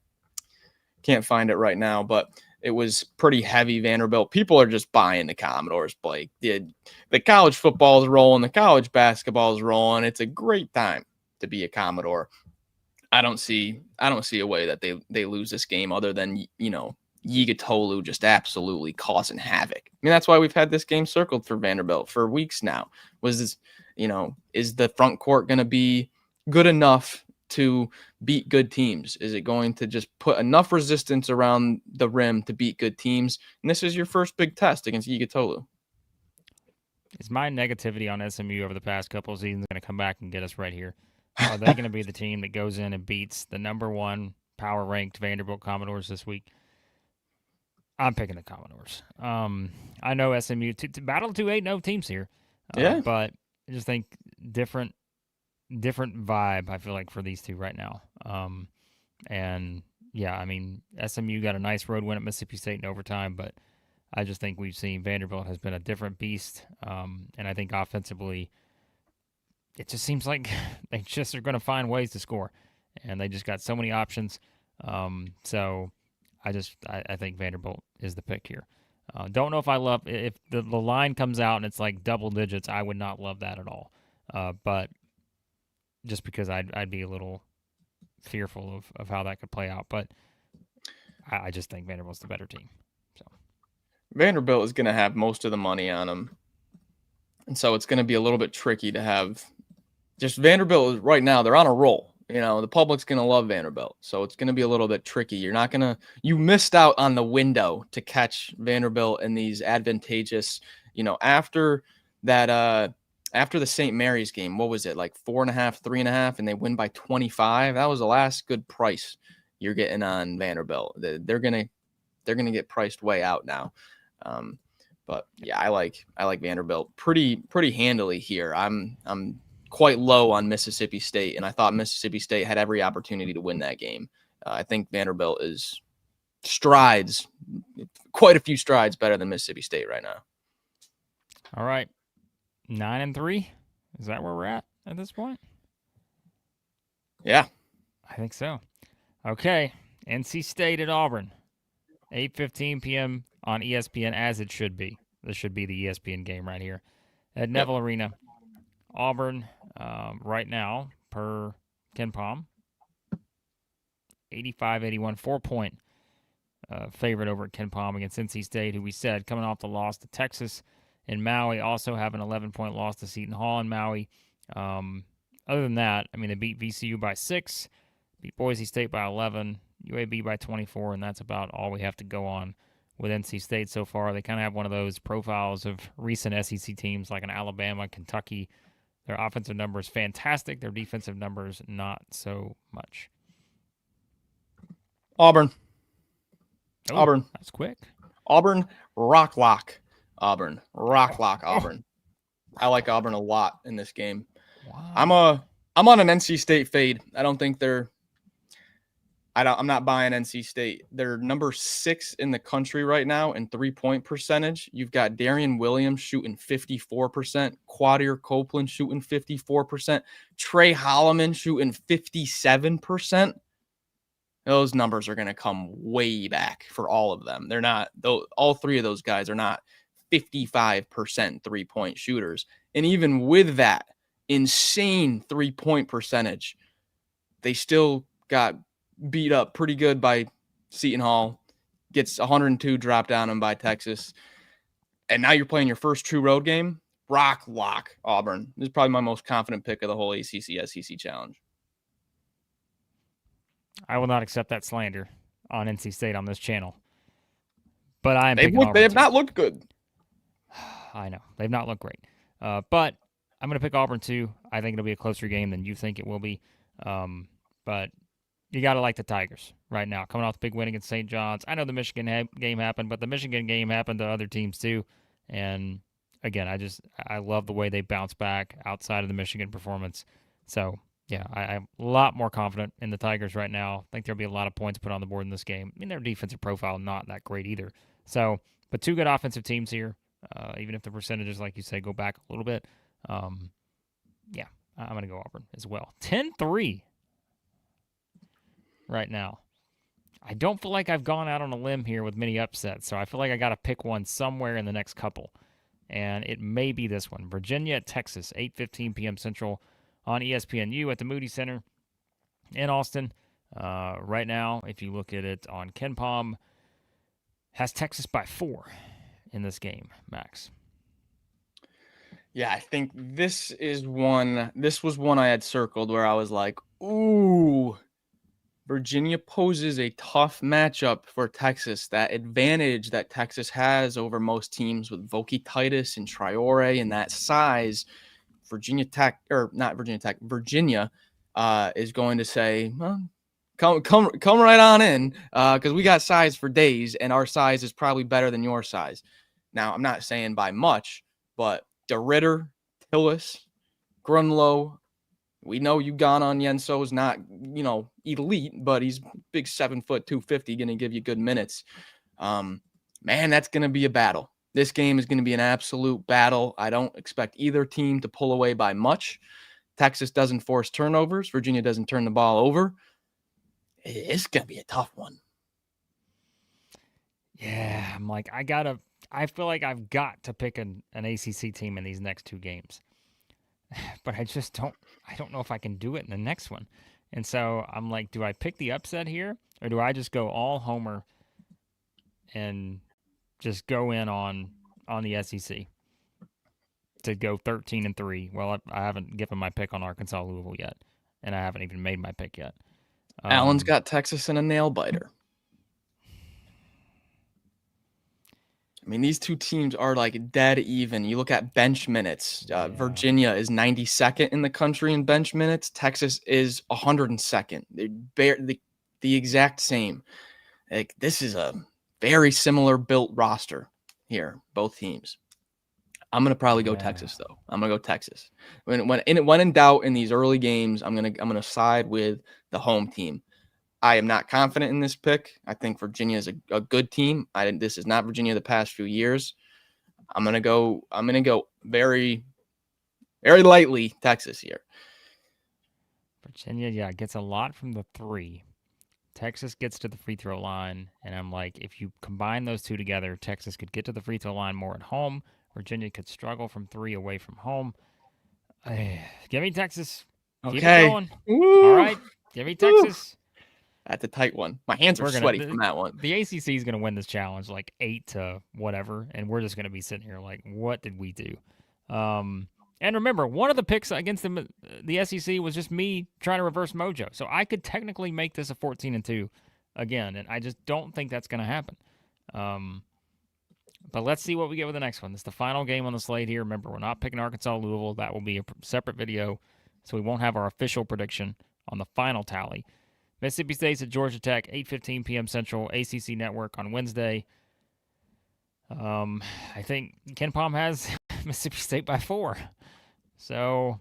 can't find it right now, but it was pretty heavy Vanderbilt. People are just buying the Commodores, Blake. The college football is rolling. The college basketball is rolling. It's a great time to be a Commodore. I don't see a way that they lose this game other than, Yigatolu just absolutely causing havoc. I mean, that's why we've had this game circled for Vanderbilt for weeks now. Was this, is the front court going to be good enough to beat good teams? Is it going to just put enough resistance around the rim to beat good teams? And this is your first big test against Yigatolu.
Is my negativity on SMU over the past couple of seasons going to come back and get us right here? Are they going to be the team that goes in and beats the number 1 power-ranked Vanderbilt Commodores this week? I'm picking the Commodores. I know SMU to battle 2-8-0 teams here. But I just think different vibe, I feel like, for these two right now. And yeah, I mean, SMU got a nice road win at Mississippi State in overtime, but I just think we've seen Vanderbilt has been a different beast. And I think offensively, it just seems like they just are going to find ways to score, and they just got so many options. So I think Vanderbilt is the pick here. Don't know if I love if the line comes out and it's like double digits. I would not love that at all. But just because I'd be a little fearful of how that could play out. But I just think Vanderbilt's the better team. So
Vanderbilt is going to have most of the money on them, and so it's going to be a little bit tricky to have. Just Vanderbilt right now, they're on a roll. The public's going to love Vanderbilt. So it's going to be a little bit tricky. You missed out on the window to catch Vanderbilt in these advantageous, after that, after the St. Mary's game, what was it, like 4.5, 3.5, and they win by 25? That was the last good price you're getting on Vanderbilt. They're going to get priced way out now. But yeah, I like Vanderbilt pretty handily here. I'm quite low on Mississippi State, and I thought Mississippi State had every opportunity to win that game. I think Vanderbilt is quite a few strides better than Mississippi State right now.
All right, 9-3. Is that where we're at this point?
Yeah,
I think so. Okay, NC State at Auburn, 8:15 p.m. on ESPN, as it should be. This should be the ESPN game right here at Neville Arena. Auburn, right now, per Ken Pom, 85-81, 4-point favorite over at Ken Pom against NC State, who we said coming off the loss to Texas and Maui, also have an 11-point loss to Seton Hall in Maui. Other than that, I mean, they beat VCU by 6, beat Boise State by 11, UAB by 24, and that's about all we have to go on with NC State so far. They kind of have one of those profiles of recent SEC teams like an Alabama, Kentucky. Their offensive numbers fantastic. Their defensive numbers not so much.
Auburn.
Oh,
Auburn.
That's quick.
Auburn. RokLock. Auburn. RokLock. Auburn. I like Auburn a lot in this game.
Wow.
I'm on an NC State fade. I don't think I'm not buying NC State. They're number 6 in the country right now in 3-point percentage. You've got Darian Williams shooting 54%, Quadir Copeland shooting 54%, Trey Holloman shooting 57%. Those numbers are going to come way back for all of them. They're not, all 3 of those guys are not 55% 3-point shooters. And even with that insane 3-point percentage, they still got beat up pretty good by Seton Hall, gets 102 dropped on him by Texas. And now you're playing your first true road game. RokLock Auburn. This is probably my most confident pick of the whole ACC SEC challenge.
I will not accept that slander on NC State on this channel. But I am
They have not looked good.
I know. They've not looked great. But I'm going to pick Auburn too. I think it'll be a closer game than you think it will be. But you got to like the Tigers right now. Coming off the big win against St. John's. I know the Michigan game happened, but the Michigan game happened to other teams too. And again, I love the way they bounce back outside of the Michigan performance. So, yeah, I'm a lot more confident in the Tigers right now. I think there'll be a lot of points put on the board in this game. I mean, their defensive profile not that great either. So, but two good offensive teams here. Even if the percentages, like you say, go back a little bit. Yeah, I'm going to go Auburn as well. 10-3 right now. I don't feel like I've gone out on a limb here with many upsets, so I feel like I got to pick one somewhere in the next couple. And it may be this one. Virginia at Texas, 8:15 p.m. Central on ESPNU at the Moody Center in Austin. Right now, if you look at it on KenPom, has Texas by 4 in this game, Max.
Yeah, I think this was one I had circled where I was like, ooh, Virginia poses a tough matchup for Texas. That advantage that Texas has over most teams with Voki Titus and Traore and that size, Virginia is going to say, well, come right on in, because we got size for days, and our size is probably better than your size. Now, I'm not saying by much, but DeRitter, Tillis, Grunlow, we know Ugana Yenso is not, elite, but he's big 7 foot 250, going to give you good minutes. Man, that's going to be a battle. This game is going to be an absolute battle. I don't expect either team to pull away by much. Texas doesn't force turnovers. Virginia doesn't turn the ball over. It's going to be a tough one.
Yeah, I'm like, I feel like I've got to pick an ACC team in these next two games. But I don't know if I can do it in the next one. And so I'm like, do I pick the upset here, or do I just go all homer and just go in on the SEC to go 13-3? Well, I haven't given my pick on Arkansas Louisville yet, and I haven't even made my pick yet.
Allen's got Texas in a nail biter. I mean, these two teams are like dead even. You look at bench minutes. Virginia is 92nd in the country in bench minutes. Texas is 102nd. They're the exact same. Like, this is a very similar built roster here, both teams. I'm gonna probably go Texas though. I'm gonna go Texas. When in doubt in these early games, I'm gonna side with the home team. I am not confident in this pick. I think Virginia is a good team. This is not Virginia the past few years. I'm gonna go very, very lightly Texas here.
Virginia, gets a lot from the 3. Texas gets to the free throw line, and I'm like, if you combine those two together, Texas could get to the free throw line more at home. Virginia could struggle from 3 away from home. Give me Texas.
Okay.
Keep it going. All right. Give me Texas.
That's a tight one. My hands are sweaty from that one.
The ACC is going to win this challenge like 8 to whatever, and we're just going to be sitting here like, what did we do? And remember, one of the picks against the SEC was just me trying to reverse mojo. So I could technically make this a 14-2 again, and I just don't think that's going to happen. But let's see what we get with the next one. This is the final game on the slate here. Remember, we're not picking Arkansas Louisville. That will be a separate video, so we won't have our official prediction on the final tally. Mississippi State's at Georgia Tech, 8:15 p.m. Central, ACC Network on Wednesday. I think KenPom has Mississippi State by 4. So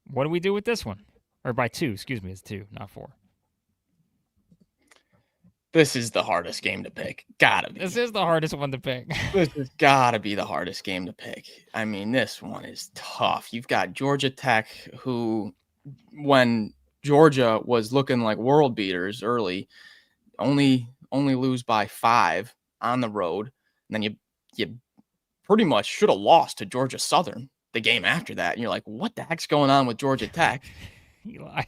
what do we do with this one? Or by 2, excuse me, it's 2, not 4.
This is the hardest game to pick. Gotta be.
This is the hardest one to pick.
This has gotta be the hardest game to pick. I mean, this one is tough. You've got Georgia Tech, who, when Georgia was looking like world beaters early, only lose by 5 on the road. And then you pretty much should have lost to Georgia Southern the game after that. And you're like, what the heck's going on with Georgia Tech?
Eli.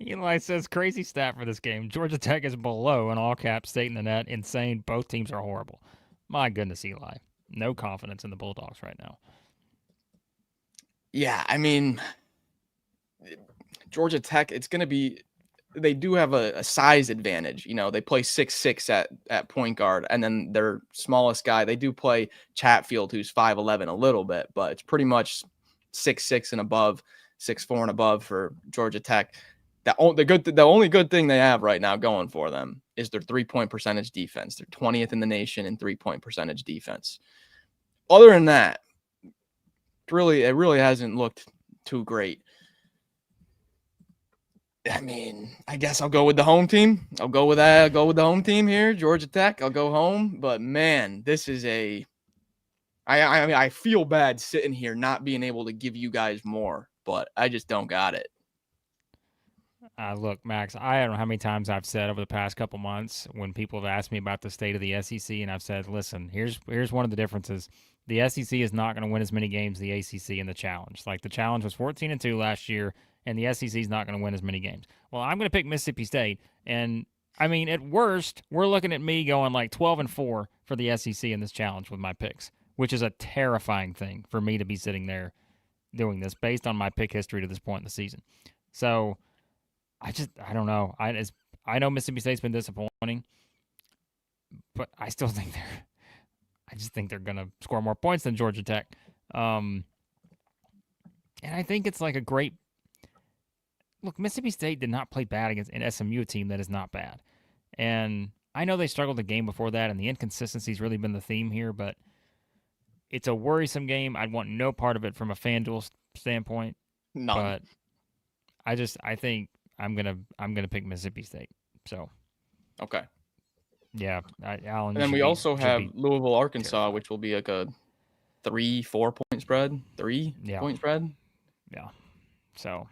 Eli says crazy stat for this game. Georgia Tech is below in all caps, state in the net. Insane. Both teams are horrible. My goodness, Eli. No confidence in the Bulldogs right now.
Yeah, I mean, Georgia Tech, it's going to be, they do have a size advantage. You know, they play 6'6" at point guard, and then their smallest guy, they do play Chatfield, who's 5'11" a little bit, but it's pretty much 6'6" and above, 6'4" and above for Georgia Tech. The only good thing they have right now going for them is their 3-point percentage defense. They're 20th in the nation in 3-point percentage defense. Other than that, it really hasn't looked too great. I mean, I guess I'll go with the home team. I'll go with that. I'll go with the home team here, Georgia Tech. I'll go home. But man, this is I feel bad sitting here not being able to give you guys more, but I just don't got it.
Look, Max, I don't know how many times I've said over the past couple months when people have asked me about the state of the SEC, and I've said, listen, here's one of the differences. The SEC is not going to win as many games as the ACC in the challenge. Like the challenge was 14-2 last year, and the SEC is not going to win as many games. Well, I'm going to pick Mississippi State, and I mean, at worst, we're looking at me going like 12-4 for the SEC in this challenge with my picks, which is a terrifying thing for me to be sitting there doing this based on my pick history to this point in the season. So I don't know. I know Mississippi State's been disappointing, but I still think I just think they're going to score more points than Georgia Tech. And I think it's like a great look. Mississippi State did not play bad against an SMU team that is not bad. And I know they struggled the game before that, and the inconsistency has really been the theme here, but it's a worrisome game. I'd want no part of it from a FanDuel standpoint.
None.
But I think I'm gonna pick Mississippi State. So,
okay,
yeah, Alan.
And then we also have Louisville, Arkansas, which will be like a 3-4 point spread, 3-point spread.
Yeah. So,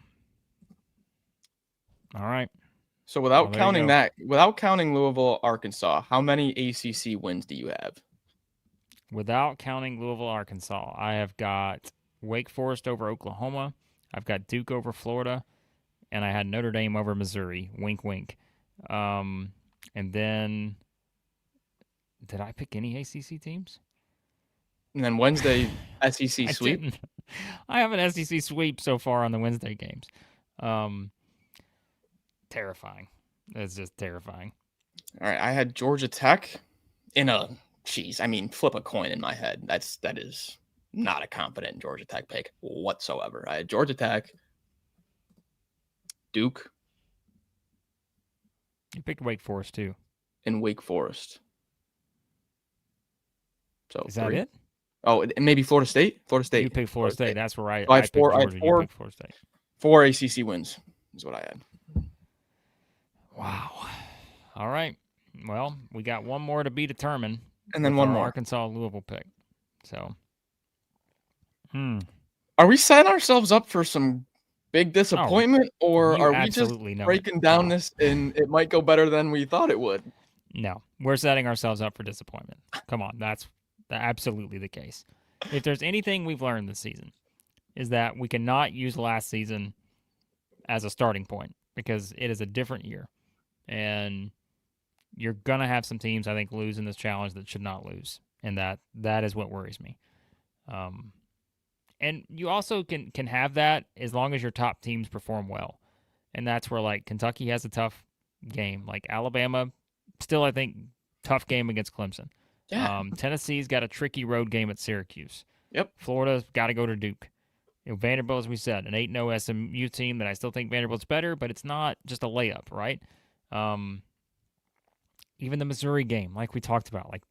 all right.
So without counting Louisville, Arkansas, how many ACC wins do you have?
Without counting Louisville, Arkansas, I have got Wake Forest over Oklahoma. I've got Duke over Florida. And I had Notre Dame over Missouri. Wink, wink. And then, did I pick any ACC teams?
And then Wednesday, SEC sweep.
I have an SEC sweep so far on the Wednesday games. Terrifying. It's just terrifying.
All right, I had Georgia Tech in flip a coin in my head. That is not a confident Georgia Tech pick whatsoever. I had Georgia Tech, Duke.
You picked Wake Forest too.
And Wake Forest. So
is that it?
Oh, and maybe Florida State.
You picked Florida State. That's where I
picked Georgia.
You picked Florida State.
4 ACC wins is what I had.
Wow. All right. Well, we got one more to be determined.
And then one more
Arkansas Louisville pick. So,
Are we setting ourselves up for some big disappointment, or are we just breaking down this and it might go better than we thought it would?
No, we're setting ourselves up for disappointment. Come on, that's absolutely the case. If there's anything we've learned this season, is that we cannot use last season as a starting point because it is a different year. And you're going to have some teams, I think, lose in this challenge that should not lose. And that is what worries me. And you also can have that as long as your top teams perform well. And that's where, like, Kentucky has a tough game. Like, Alabama, still, I think, tough game against Clemson.
Yeah.
Tennessee's got a tricky road game at Syracuse.
Yep.
Florida's got to go to Duke. Vanderbilt, as we said, an 8-0 SMU team that I still think Vanderbilt's better, but it's not just a layup, right? Even the Missouri game, like we talked about, like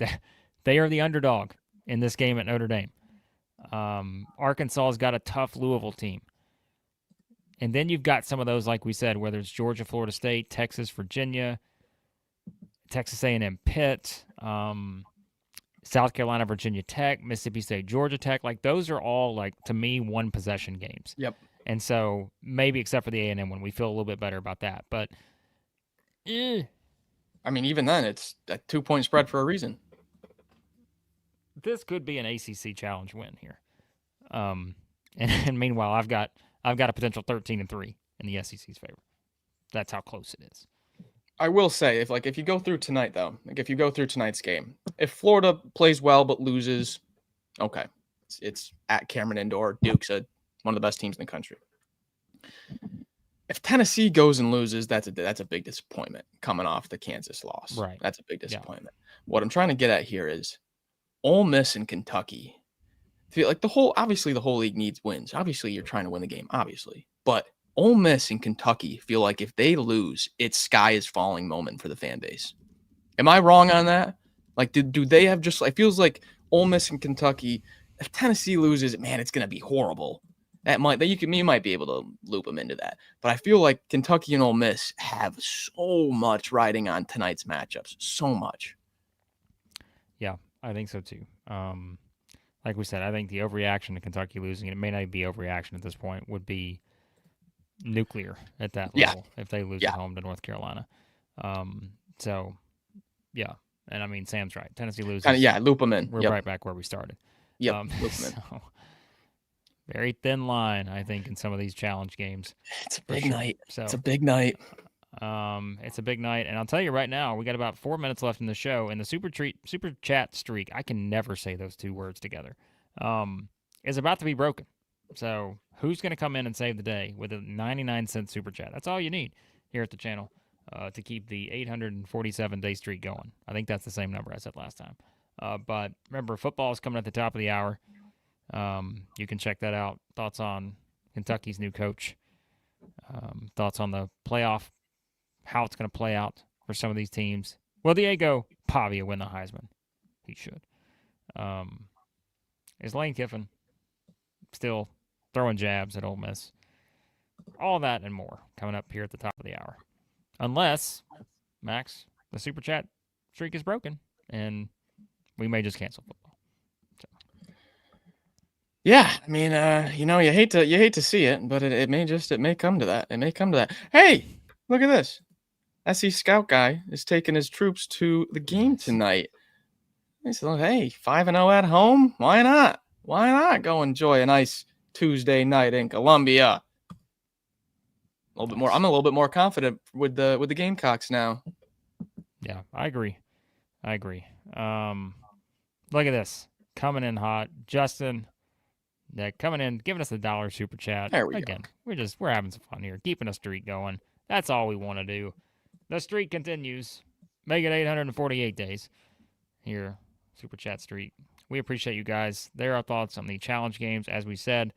they are the underdog in this game at Notre Dame. Arkansas's got a tough Louisville team. And then you've got some of those, like we said, whether it's Georgia, Florida State, Texas, Virginia, Texas A&M, Pitt, South Carolina, Virginia Tech, Mississippi State, Georgia Tech. Like, those are all, like, to me, one-possession games.
Yep.
And so maybe except for the A&M one, we feel a little bit better about that. But,
I mean, even then, it's a 2-point spread for a reason.
This could be an ACC challenge win here. And meanwhile, I've got a potential 13-3 in the SEC's favor. That's how close it is.
I will say, if you go through tonight though, if you go through tonight's game, if Florida plays well but loses, okay, it's at Cameron Indoor. Duke's one of the best teams in the country. If Tennessee goes and loses, that's a big disappointment coming off the Kansas loss.
Right.
That's a big disappointment. Yeah. What I'm trying to get at here is Ole Miss and Kentucky. Like the whole league needs wins. Obviously, you're trying to win the game, obviously. But Ole Miss and Kentucky feel like if they lose, it's sky is falling moment for the fan base. Am I wrong on that? Like, do they have just? It feels like Ole Miss and Kentucky. If Tennessee loses, man, it's gonna be horrible. You might be able to loop them into that. But I feel like Kentucky and Ole Miss have so much riding on tonight's matchups. So much.
Yeah, I think so too. Like we said, I think the overreaction to Kentucky losing, it may not be overreaction at this point, would be nuclear at that level if they lose at home to North Carolina. So, yeah. And I mean, Sam's right. Tennessee loses.
Loop them in.
We're right back where we started.
Yep, loop them in.
So, very thin line, I think, in some of these challenge games.
It's a big night. So, it's a big night.
It's a big night, and I'll tell you right now, we got about 4 minutes left in the show, and the super chat streak, I can never say those two words together, is about to be broken. So who's going to come in and save the day with a 99-cent super chat? That's all you need here at the channel to keep the 847-day streak going. I think that's the same number I said last time. But remember, football is coming at the top of the hour. You can check that out. Thoughts on Kentucky's new coach. Thoughts on the playoff, how it's going to play out for some of these teams. Will Diego Pavia win the Heisman? He should. Is Lane Kiffin still throwing jabs at Ole Miss? All that and more coming up here at the top of the hour. Unless, Max, the super chat streak is broken and we may just cancel football. So.
Yeah, I mean, you hate to see it, but it may come to that. It may come to that. Hey, look at this. SC Scout guy is taking his troops to the game tonight. He said, hey, 5-0 at home? Why not? Why not go enjoy a nice Tuesday night in Columbia? A little bit more. I'm a little bit more confident with the Gamecocks now.
Yeah, I agree. Look at this. Coming in hot. Justin, coming in, giving us $1 super chat.
There we
go. We're having some fun here, keeping a streak going. That's all we want to do. The streak continues. Make it 848 days here. Super chat streak. We appreciate you guys. There are thoughts on the challenge games. As we said,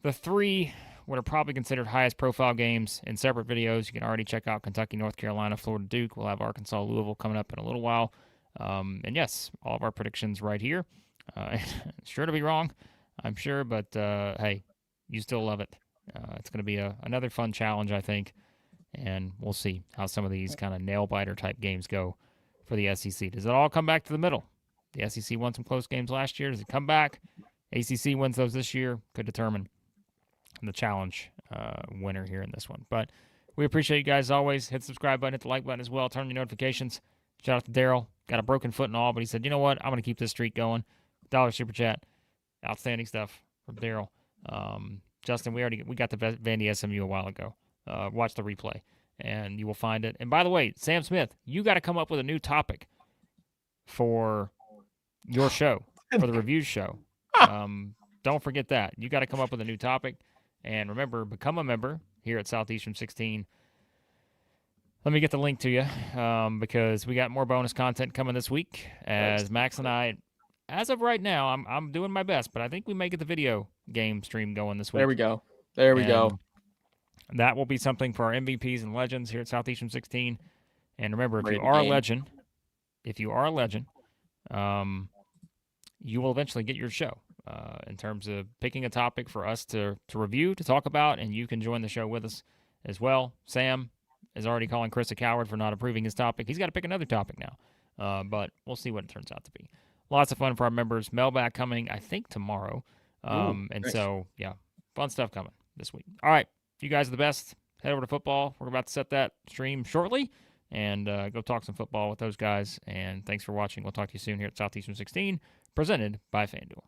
the three what are probably considered highest profile games in separate videos. You can already check out Kentucky, North Carolina, Florida, Duke. We'll have Arkansas, Louisville coming up in a little while. And yes, all of our predictions right here. Sure to be wrong, I'm sure, but hey, you still love it. It's going to be another fun challenge, I think. And we'll see how some of these kind of nail-biter type games go for the SEC. Does it all come back to the middle? The SEC won some close games last year. Does it come back? ACC wins those this year. Could determine the challenge winner here in this one. But we appreciate you guys as always. Hit the subscribe button, hit the like button as well. Turn your notifications. Shout out to Daryl. Got a broken foot and all, but he said, you know what? I'm going to keep this streak going. $1 super chat. Outstanding stuff from Daryl. Justin, we got the Vandy SMU a while ago. Watch the replay, and you will find it. And by the way, Sam Smith, you got to come up with a new topic for your show, for the reviews show. Don't forget that. You got to come up with a new topic. And remember, become a member here at Southeastern 16. Let me get the link to you because we got more bonus content coming this week. As Max and I, as of right now, I'm doing my best, but I think we may get the video game stream going this week.
There we go.
That will be something for our MVPs and legends here at Southeastern 16. And remember, if you are a legend, you will eventually get your show in terms of picking a topic for us to review, to talk about, and you can join the show with us as well. Sam is already calling Chris a coward for not approving his topic. He's got to pick another topic now, but we'll see what it turns out to be. Lots of fun for our members. Mailbag coming, I think, tomorrow. Nice. So, yeah, fun stuff coming this week. All right, you guys are the best. Head over to football. We're about to set that stream shortly and go talk some football with those guys. And thanks for watching. We'll talk to you soon here at Southeastern 16, presented by FanDuel.